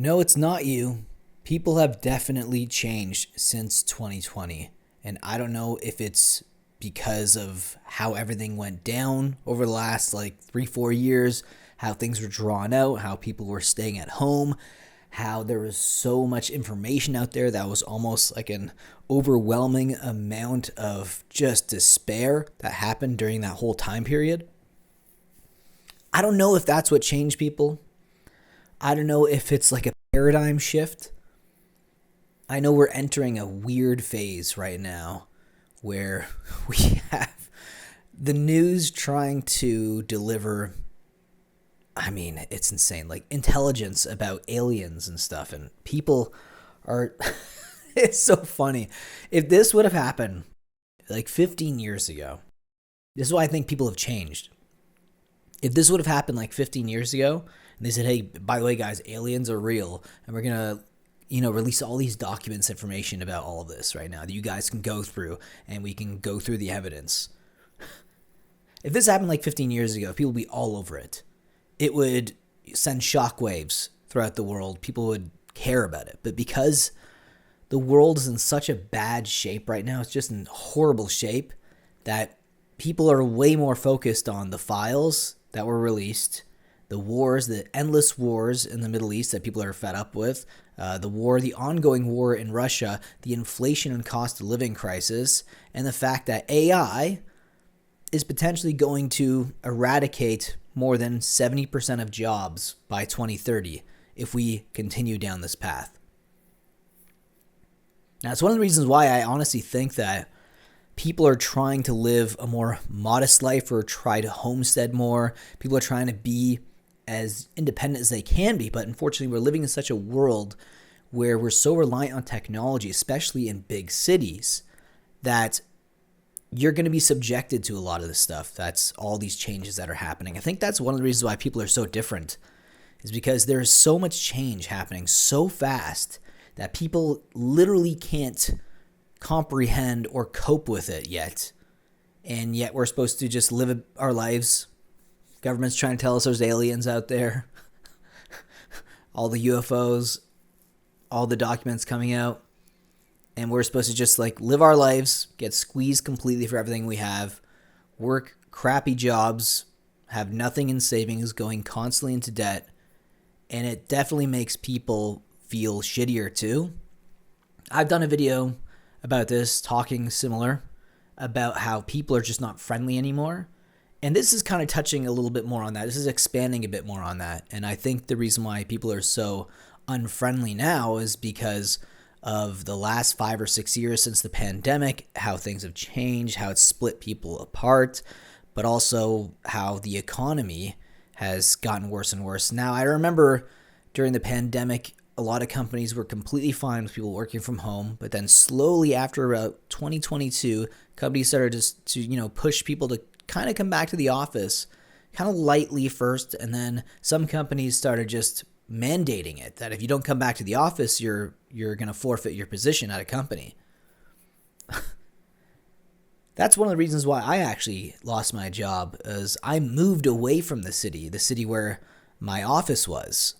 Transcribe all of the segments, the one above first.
No, it's not you. People have definitely changed since 2020. And I don't know if it's because of how everything went down over the last like 3, 4 years, how things were drawn out, how people were staying at home, how there was so much information out there that was almost like an overwhelming amount of just despair that happened during that whole time period. I don't know if that's what changed people. I don't know if it's like a paradigm shift. I know we're entering a weird phase right now where we have the news trying to deliver, I mean, it's insane, like intelligence about aliens and stuff. And people are, it's so funny. If this would have happened like 15 years ago, this is why I think people have changed. If this would have happened like 15 years ago, and they said, hey, by the way, guys, aliens are real, and we're going to, release all these documents, information about all of this right now that you guys can go through, and we can go through the evidence. If this happened like 15 years ago, people would be all over it. It would send shockwaves throughout the world. People would care about it. But because the world is in such a bad shape right now, it's just in horrible shape, that people are way more focused on the files that were released, the wars, the endless wars in the Middle East that people are fed up with, the ongoing war in Russia, the inflation and cost of living crisis, and the fact that AI is potentially going to eradicate more than 70% of jobs by 2030 if we continue down this path. Now, it's one of the reasons why I honestly think that people are trying to live a more modest life or try to homestead more. People are trying to be as independent as they can be. But unfortunately, we're living in such a world where we're so reliant on technology, especially in big cities, that you're going to be subjected to a lot of this stuff. That's all these changes that are happening. I think that's one of the reasons why people are so different, is because there's so much change happening so fast that people literally can't comprehend or cope with it yet. And yet we're supposed to just live our lives. Government's trying to tell us there's aliens out there. All the UFOs, all the documents coming out. And we're supposed to just like live our lives, get squeezed completely for everything we have, work crappy jobs, have nothing in savings, going constantly into debt. And it definitely makes people feel shittier too. I've done a video about this, talking similar about how people are just not friendly anymore. And this is kind of touching a little bit more on that. This is expanding a bit more on that. And I think the reason why people are so unfriendly now is because of the last 5 or 6 years since the pandemic, how things have changed, how it's split people apart, but also how the economy has gotten worse and worse. Now, I remember during the pandemic, a lot of companies were completely fine with people working from home, but then slowly after about 2022, companies started to push people to kind of come back to the office, kind of lightly first, and then some companies started just mandating it, that if you don't come back to the office, you're going to forfeit your position at a company. That's one of the reasons why I actually lost my job, is I moved away from the city where my office was.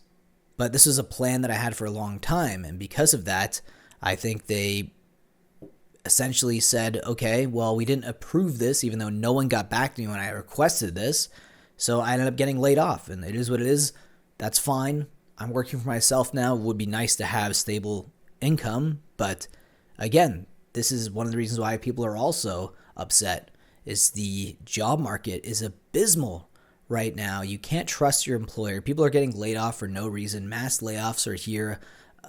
But this is a plan that I had for a long time, and because of that, I think they essentially said, okay, well, we didn't approve this, even though no one got back to me when I requested this, so I ended up getting laid off, and it is what it is. That's fine. I'm working for myself now. It would be nice to have stable income, but again, this is one of the reasons why people are also upset, is the job market is abysmal right now. You can't trust your employer. People are getting laid off for no reason. Mass layoffs are here,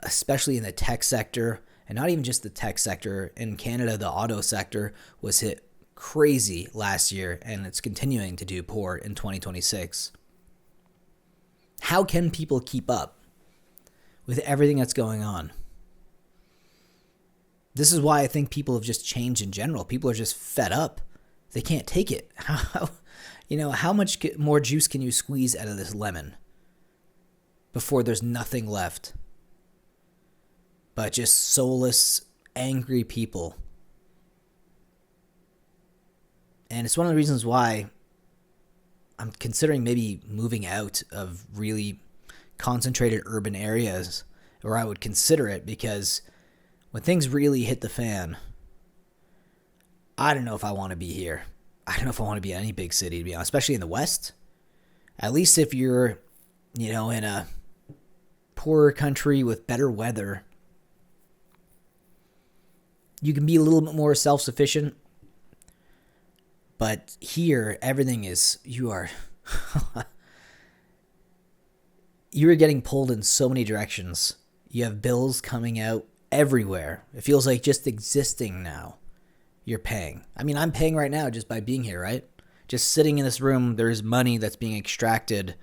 especially in the tech sector, and not even just the tech sector. In Canada, the auto sector was hit crazy last year, and it's continuing to do poor in 2026. How can people keep up with everything that's going on? This is why I think people have just changed in general. People are just fed up. They can't take it. How much more juice can you squeeze out of this lemon before there's nothing left but just soulless, angry people? And it's one of the reasons why I'm considering maybe moving out of really concentrated urban areas, or I would consider it, because when things really hit the fan, I don't know if I want to be here. I don't know if I want to be in any big city, to be honest, especially in the West. At least if you're, in a poorer country with better weather, you can be a little bit more self-sufficient. But here, everything is, you are getting pulled in so many directions. You have bills coming out everywhere. It feels like just existing now, you're paying. I mean, I'm paying right now just by being here, right? Just sitting in this room, there's money that's being extracted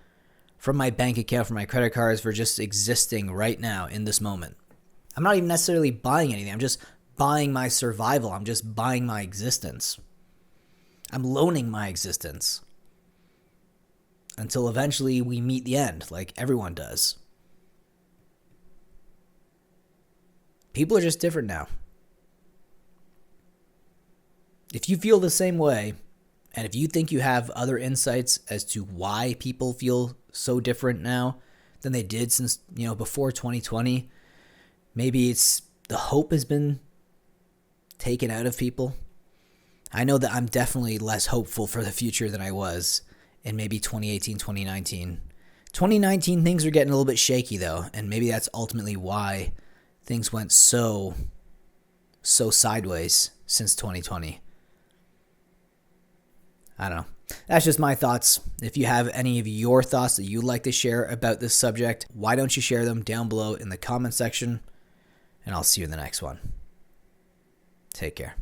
from my bank account, from my credit cards, for just existing right now in this moment. I'm not even necessarily buying anything. I'm just buying my survival. I'm just buying my existence. I'm loaning my existence until eventually we meet the end, like everyone does. People are just different now. If you feel the same way, and if you think you have other insights as to why people feel so different now than they did since, before 2020, maybe it's the hope has been taken out of people. I know that I'm definitely less hopeful for the future than I was in maybe 2018, 2019. 2019, things are getting a little bit shaky, though, and maybe that's ultimately why things went so sideways since 2020. I don't know. That's just my thoughts. If you have any of your thoughts that you'd like to share about this subject, why don't you share them down below in the comment section, and I'll see you in the next one. Take care.